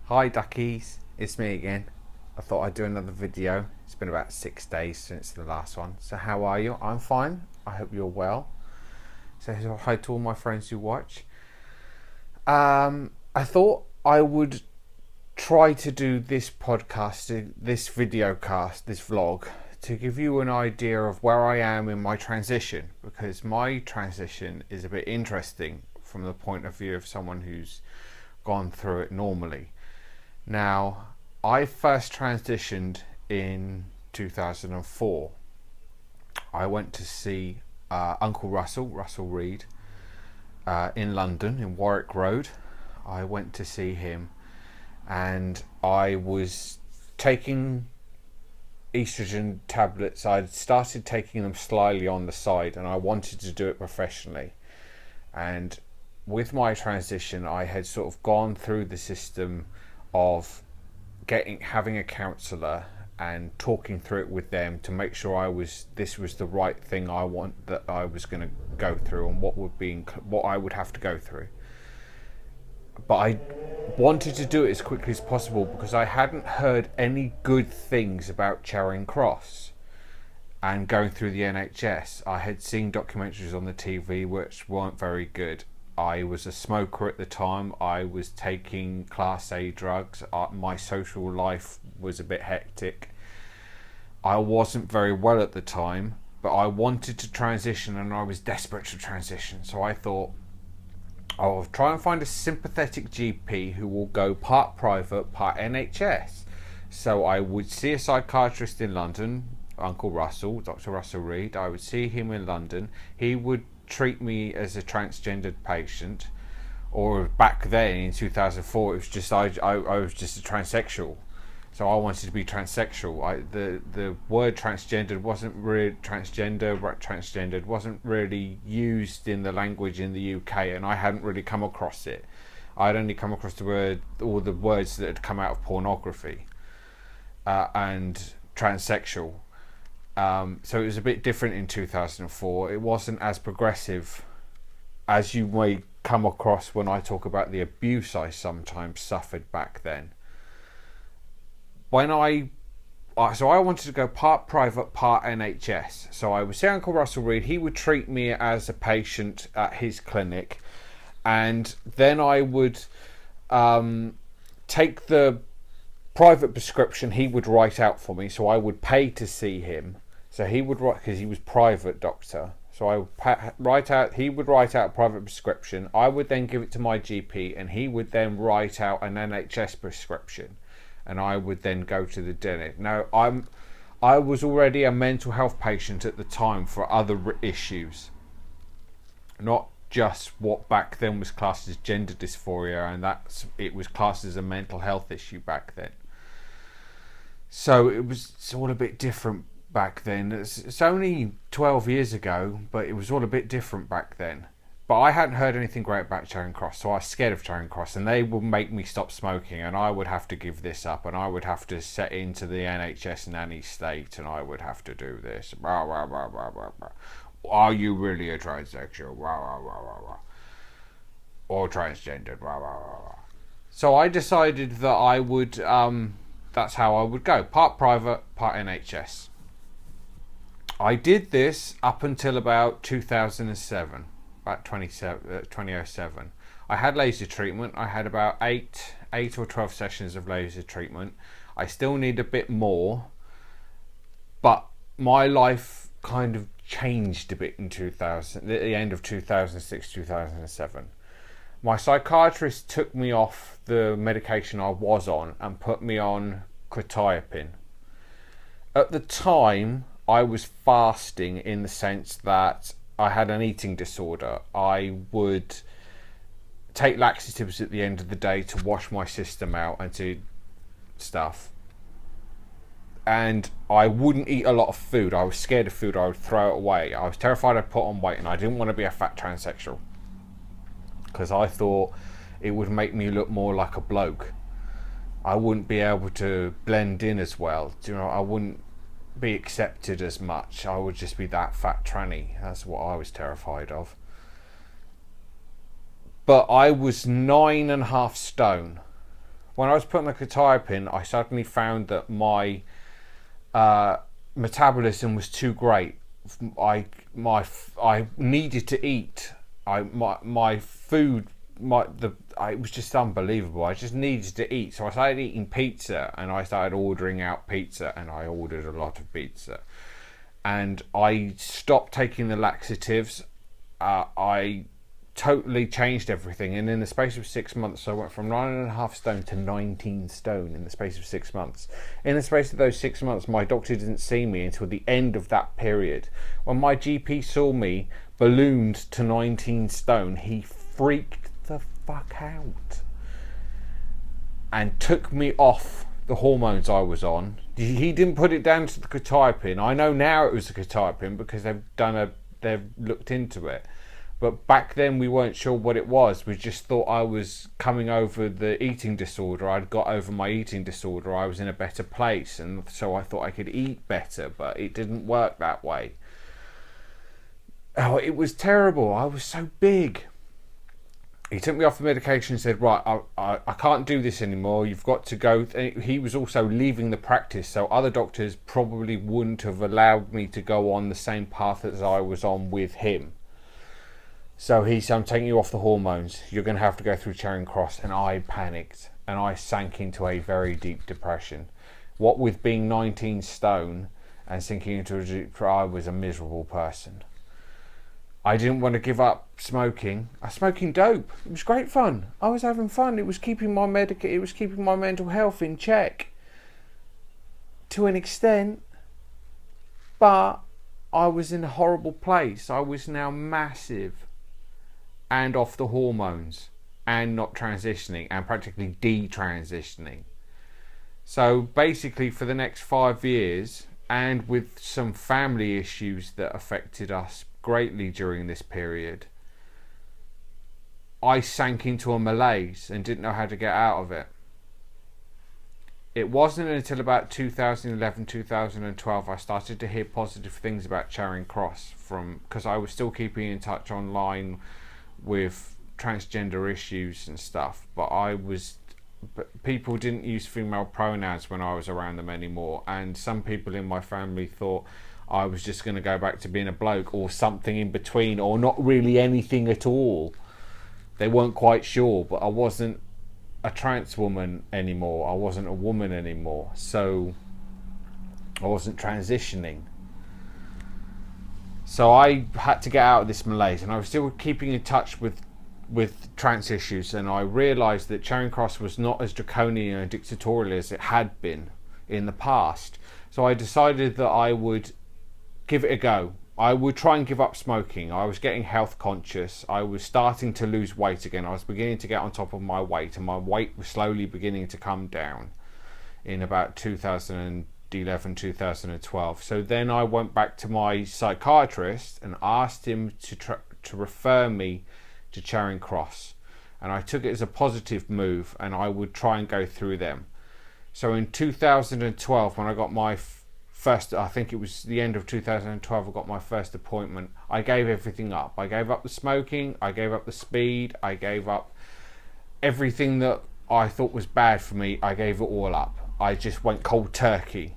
Hi duckies, it's me again. I thought I'd do another video. It's been about 6 days since the last one. So how are you? I'm fine. I hope you're well. So hi to all my friends who watch. I thought I would try to do this podcast, this video cast, this vlog, to give you an idea of where I am in my transition, because my transition is a bit interesting from the point of view of someone who's gone through it normally. Now, I first transitioned in 2004. I went to see Uncle Russell Reed, in London, in Warwick Road. I went to see him, and I was taking estrogen tablets. I'd started taking them slyly on the side, and I wanted to do it professionally. And with my transition, I had sort of gone through the system of having a counsellor and talking through it with them to make sure this was the right thing I was going to go through, and what I would have to go through. But I wanted to do it as quickly as possible because I hadn't heard any good things about Charing Cross and going through the NHS. I had seen documentaries on the TV which weren't very good. I was a smoker at the time. I was taking Class A drugs. My social life was a bit hectic. I wasn't very well at the time, but I wanted to transition, and I was desperate to transition. So I thought, I'll try and find a sympathetic GP who will go part private, part NHS. So I would see a psychiatrist in London, Uncle Russell, Dr. Russell Reed. I would see him in London. He would treat me as a transgendered patient, or back then in 2004 it was just I was just a transsexual, so I wanted to be transsexual. The word transgendered wasn't really transgendered wasn't really used in the language in the UK, and I hadn't really come across it. I'd only come across the words that had come out of pornography, and transsexual. So it was a bit different in 2004. It wasn't as progressive as you may come across when I talk about the abuse I sometimes suffered back then. So I wanted to go part private, part NHS. So I would see Uncle Russell Reed. He would treat me as a patient at his clinic, and then I would take the private prescription he would write out for me. So I would pay to see him. So he would write, because he was private doctor. So he would write out a private prescription. I would then give it to my GP, and he would then write out an NHS prescription, and I would then go to the dentist. Now I was already a mental health patient at the time for other issues, not just what back then was classed as gender dysphoria, and it was classed as a mental health issue back then. So it's all a bit different back then. It's only 12 years ago, but it was all a bit different back then. But I hadn't heard anything great about Charing Cross, so I was scared of Charing Cross, and they would make me stop smoking, and I would have to give this up, and I would have to set into the NHS nanny state, and I would have to do this. Blah, blah, blah, blah, blah, blah. Are you really a transsexual? Blah, blah, blah, blah, blah. Or transgender? Blah, blah, blah, blah. So I decided that I would, that's how I would go. Part private, part NHS. I did this up until about 2007, about 2007. I had laser treatment. I had about 8 or 12 sessions of laser treatment. I still need a bit more, but my life kind of changed a bit in at the end of 2006, 2007. My psychiatrist took me off the medication I was on and put me on quetiapine. At the time, I was fasting in the sense that I had an eating disorder. I would take laxatives at the end of the day to wash my system out and to stuff. And I wouldn't eat a lot of food. I was scared of food. I would throw it away. I was terrified I'd put on weight, and I didn't want to be a fat transsexual because I thought it would make me look more like a bloke. I wouldn't be able to blend in as well. I wouldn't be accepted as much. I would just be that fat tranny. That's what I was terrified of. But I was 9.5 stone when I was putting the quetiapine in, I suddenly found that my metabolism was too great. I needed to eat. My food, it was just unbelievable. I just needed to eat, so I started eating pizza, and I started ordering out pizza, and I ordered a lot of pizza, and I stopped taking the laxatives. I totally changed everything, and in the space of 6 months I went from 9.5 stone to 19 stone in the space of 6 months. In the space of those 6 months, my doctor didn't see me until the end of that period. When my GP saw me ballooned to 19 stone, he freaked the fuck out and took me off the hormones I was on. He didn't put it down to the quetiapine. I know now it was the quetiapine because they've looked into it. But back then we weren't sure what it was. We just thought I was coming over the eating disorder. I'd got over my eating disorder. I was in a better place, and so I thought I could eat better, but it didn't work that way. Oh, it was terrible. I was so big. He took me off the medication and said, right, I can't do this anymore. You've got to go. He was also leaving the practice, so other doctors probably wouldn't have allowed me to go on the same path as I was on with him. So he said, I'm taking you off the hormones. You're going to have to go through Charing Cross. And I panicked, and I sank into a very deep depression. What with being 19 stone and sinking into a deep, I was a miserable person. I didn't want to give up smoking. I was smoking dope. It was great fun. I was having fun. It was keeping my mental health in check to an extent. But I was in a horrible place. I was now massive and off the hormones and not transitioning and practically detransitioning. So basically for the next 5 years, and with some family issues that affected us greatly during this period, I sank into a malaise and didn't know how to get out of it. It wasn't until about 2011, 2012 I started to hear positive things about Charing Cross, because I was still keeping in touch online with transgender issues and stuff, but people didn't use female pronouns when I was around them anymore, and some people in my family thought I was just going to go back to being a bloke or something in between, or not really anything at all. They weren't quite sure, but I wasn't a trans woman anymore. I wasn't a woman anymore, so I wasn't transitioning. So I had to get out of this malaise, and I was still keeping in touch with trans issues, and I realised that Charing Cross was not as draconian and dictatorial as it had been in the past. So I decided that I would give it a go. I would try and give up smoking. I was getting health conscious. I was starting to lose weight again. I was beginning to get on top of my weight, and my weight was slowly beginning to come down in about 2011, 2012. So then I went back to my psychiatrist and asked him to refer me to Charing Cross, and I took it as a positive move, and I would try and go through them. So in 2012, when I got my first, I think it was the end of 2012, I got my first appointment, I gave everything up. I gave up the smoking, I gave up the speed, I gave up everything that I thought was bad for me. I gave it all up. I just went cold turkey.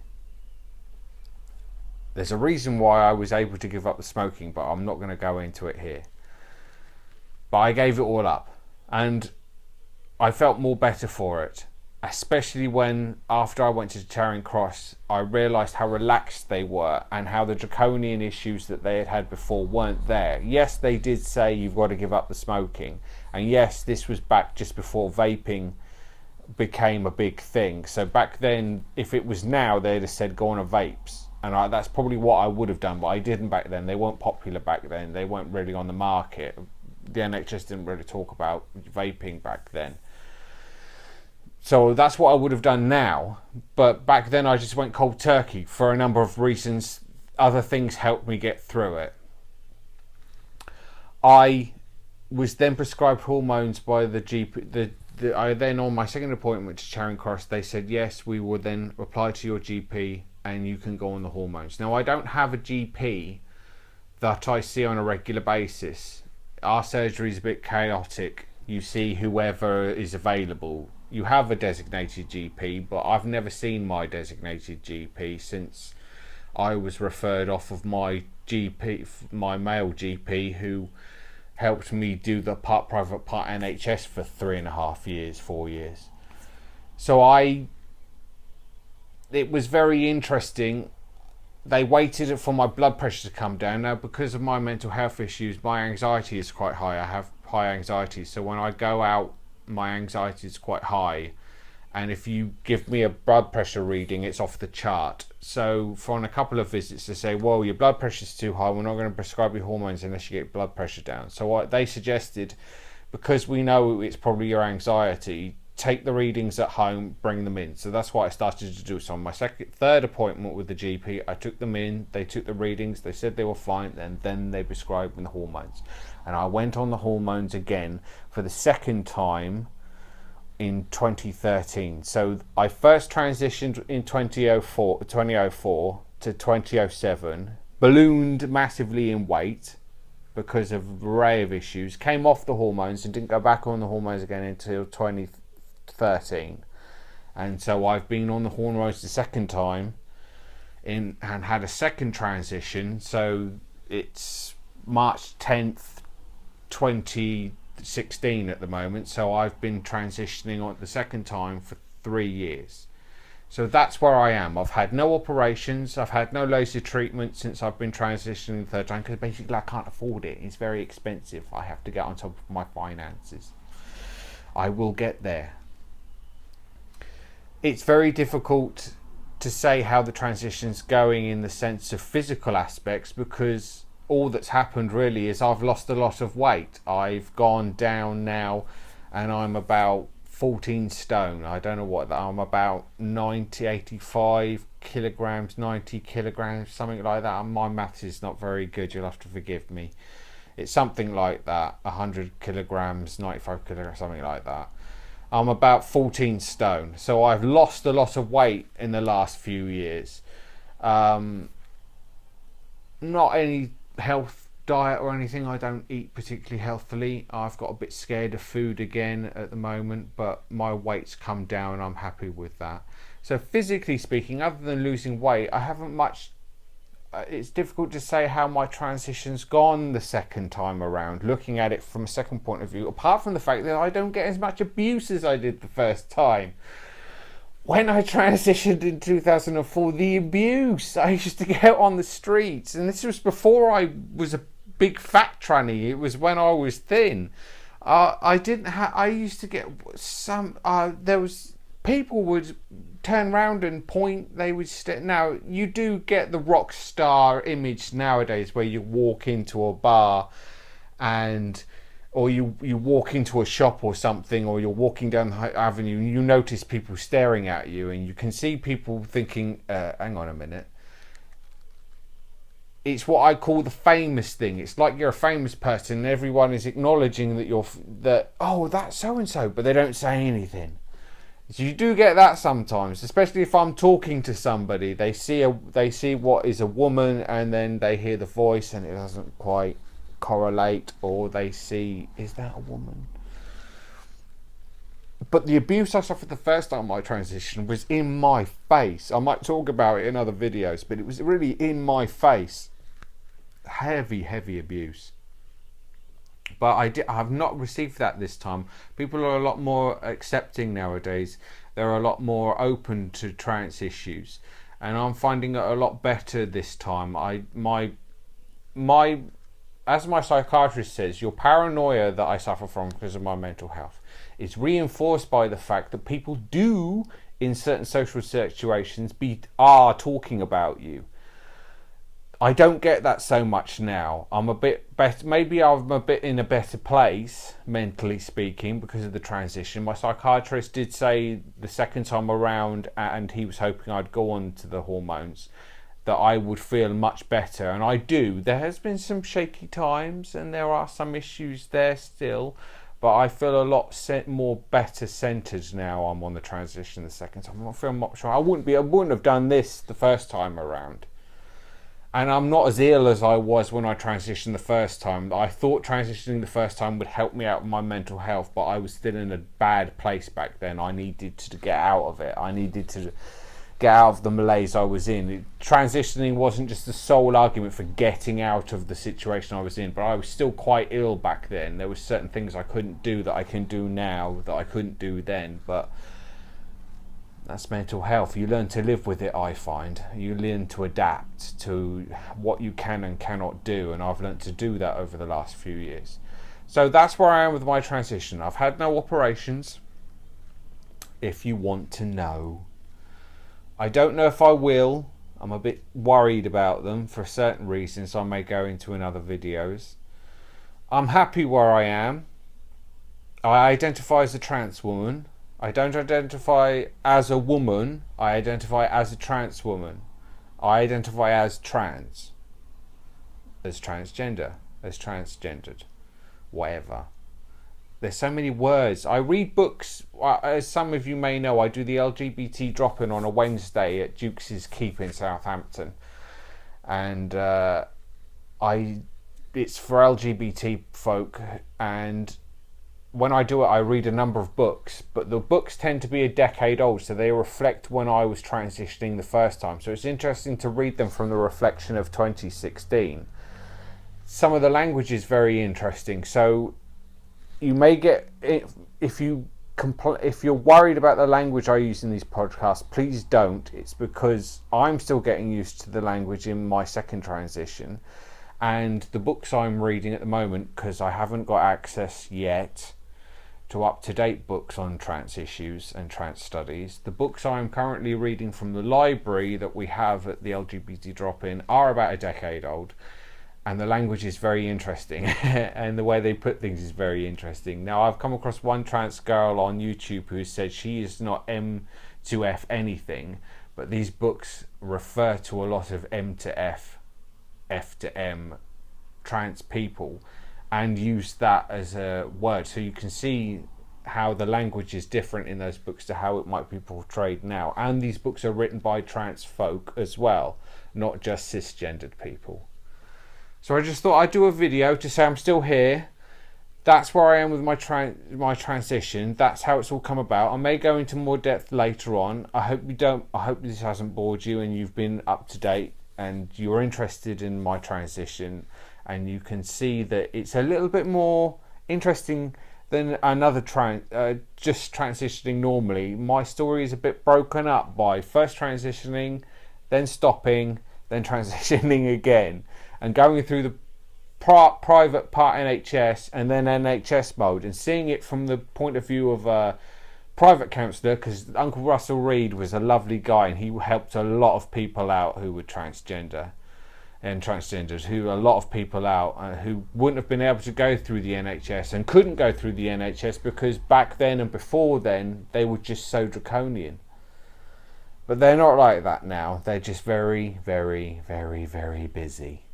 There's a reason why I was able to give up the smoking, but I'm not going to go into it here. But I gave it all up, and I felt more better for it, especially when, after I went to Charing Cross, I realised how relaxed they were and how the draconian issues that they had had before weren't there. Yes, they did say you've got to give up the smoking, and yes, this was back just before vaping became a big thing. So back then, if it was now, they'd have said go on a vapes, and that's probably what I would have done, but I didn't back then. They weren't popular back then. They weren't really on the market. The NHS didn't really talk about vaping back then. So that's what I would have done now. But back then I just went cold turkey for a number of reasons. Other things helped me get through it. I was then prescribed hormones by the GP. I then, on my second appointment to Charing Cross, they said, yes, we will then apply to your GP and you can go on the hormones. Now, I don't have a GP that I see on a regular basis. Our surgery is a bit chaotic. you see whoever is available. You have a designated GP, but I've never seen my designated GP since I was referred off of my GP, my male GP, who helped me do the part private, part NHS for 3.5 years, 4 years. So it was very interesting. They waited for my blood pressure to come down. Now, because of my mental health issues, my anxiety is quite high. I have high anxiety, so when I go out, my anxiety is quite high, and if you give me a blood pressure reading, it's off the chart. So on a couple of visits, they say, well, your blood pressure is too high, we're not going to prescribe you hormones unless you get blood pressure down. So they suggested, because we know it's probably your anxiety, take the readings at home, bring them in. So that's what I started to do. So on my third appointment with the GP, I took them in, they took the readings, they said they were fine, and then they prescribed me the hormones. And I went on the hormones again for the second time in 2013. So I first transitioned in 2004 to 2007, ballooned massively in weight because of an array of issues, came off the hormones and didn't go back on the hormones again until 2013. And so I've been on the hormones the second time and had a second transition. So it's March 10th 2016 at the moment, so I've been transitioning on the second time for 3 years. So that's where I am. I've had no operations, I've had no laser treatment since I've been transitioning the third time, because basically I can't afford it. It's very expensive. I have to get on top of my finances. I will get there. It's very difficult to say how the transition's going in the sense of physical aspects, because all that's happened really is I've lost a lot of weight. I've gone down now and I'm about 14 stone. I don't know what I'm about 85 kilograms, 90 kilograms, something like that. My maths is not very good, you'll have to forgive me. It's something like that, 100 kilograms, 95 kilograms, something like that. I'm about 14 stone. So I've lost a lot of weight in the last few years. Not any health diet or anything. I don't eat particularly healthily. I've got a bit scared of food again at the moment, but my weight's come down and I'm happy with that. So physically speaking, other than losing weight, I haven't much. It's difficult to say how my transition's gone the second time around, looking at it from a second point of view, apart from the fact that I don't get as much abuse as I did the first time. When I transitioned in 2004, the abuse I used to get on the streets, and this was before I was a big fat tranny. It was when I was thin. I used to get some. There was people would turn around and point. They would now you do get the rock star image nowadays, where you walk into a bar and. Or you walk into a shop or something, or you're walking down the avenue and you notice people staring at you, and you can see people thinking, hang on a minute. It's what I call the famous thing. It's like you're a famous person and everyone is acknowledging that oh, that's so-and-so, but they don't say anything. So you do get that sometimes, especially if I'm talking to somebody. They see what is a woman, and then they hear the voice and it doesn't quite correlate, or they see, is that a woman? But the abuse I suffered the first time my transition was in my face. I might talk about it in other videos, but it was really in my face. Heavy abuse. But I have not received that this time. People are a lot more accepting nowadays. They're a lot more open to trans issues, and I'm finding it a lot better this time. As my psychiatrist says, your paranoia that I suffer from because of my mental health is reinforced by the fact that people do, in certain social situations, are talking about you. I don't get that so much now. I'm a bit better. Maybe I'm a bit in a better place, mentally speaking, because of the transition. My psychiatrist did say the second time around, and he was hoping I'd go on to the hormones, that I would feel much better, and I do. There has been some shaky times and there are some issues there still, but I feel a lot more better centered now I'm on the transition the second time. I feel much sure I wouldn't have done this the first time around. And I'm not as ill as I was when I transitioned the first time. I thought transitioning the first time would help me out with my mental health, but I was still in a bad place back then. I needed to get out of it. I needed to get out of the malaise I was in. Transitioning wasn't just the sole argument for getting out of the situation I was in, but I was still quite ill back then. There were certain things I couldn't do that I can do now that I couldn't do then, but that's mental health. You learn to live with it, I find. You learn to adapt to what you can and cannot do, and I've learned to do that over the last few years. So that's where I am with my transition. I've had no operations, if you want to know. I don't know if I will. I'm a bit worried about them for certain reasons I may go into in other videos. I'm happy where I am. I identify as a trans woman. I don't identify as a woman. I identify as a trans woman. I identify as trans. As transgender. As transgendered. Whatever. There's so many words. I read books. As some of you may know, I do the LGBT drop-in on a Wednesday at Duke's Keep in Southampton. And it's for LGBT folk, and when I do it, I read a number of books, but the books tend to be a decade old, so they reflect when I was transitioning the first time. So it's interesting to read them from the reflection of 2016. Some of the language is very interesting. So you may get, if you're worried about the language I use in these podcasts, please don't. It's because I'm still getting used to the language in my second transition, and the books I'm reading at the moment, because I haven't got access yet to up-to-date books on trans issues and trans studies. The books I'm currently reading from the library that we have at the LGBT drop-in are about a decade old, and the language is very interesting and the way they put things is very interesting. Now, I've come across one trans girl on YouTube who said she is not M to F anything, but these books refer to a lot of M to F, F to M trans people, and use that as a word. So you can see how the language is different in those books to how it might be portrayed now. And these books are written by trans folk as well, not just cisgendered people. So I just thought I'd do a video to say I'm still here. That's where I am with my transition. That's how it's all come about. I may go into more depth later on. I hope this hasn't bored you and you've been up to date and you're interested in my transition, and you can see that it's a little bit more interesting than another just transitioning normally. My story is a bit broken up by first transitioning, then stopping, then transitioning again, and going through the private part NHS and then NHS mode, and seeing it from the point of view of a private counsellor, because Uncle Russell Reed was a lovely guy and he helped a lot of people out who were transgender and transgenders, a lot of people out who wouldn't have been able to go through the NHS and couldn't go through the NHS because back then and before then they were just so draconian. But they're not like that now. They're just very, very, very, very busy.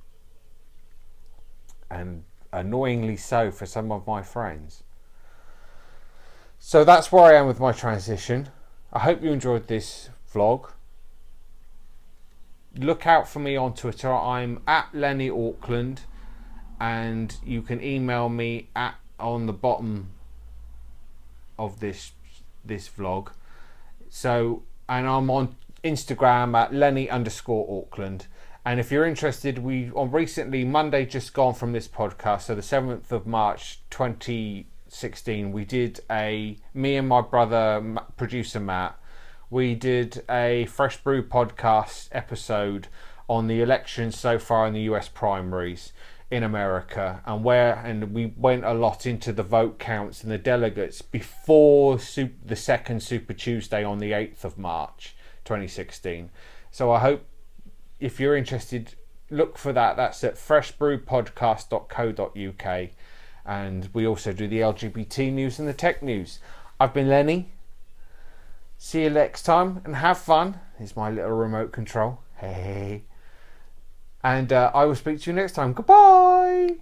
And annoyingly so for some of my friends. So that's where I am with my transition. I hope you enjoyed this vlog. Look out for me on Twitter. I'm at Lennie Auckland, and you can email me on the bottom of this vlog. So, and I'm on Instagram at Lennie_Auckland. And if you're interested, recently, Monday just gone from this podcast, so the 7th of March 2016, we did me and my brother, producer Matt, we did a Fresh Brew podcast episode on the elections so far in the US primaries in America, and we went a lot into the vote counts and the delegates before the second Super Tuesday on the 8th of March 2016. So I hope, if you're interested, look for that. That's at freshbrewpodcast.co.uk, and we also do the LGBT news and the tech news. I've been Lennie. See you next time, and have fun. Here's my little remote control. Hey. And I will speak to you next time. Goodbye.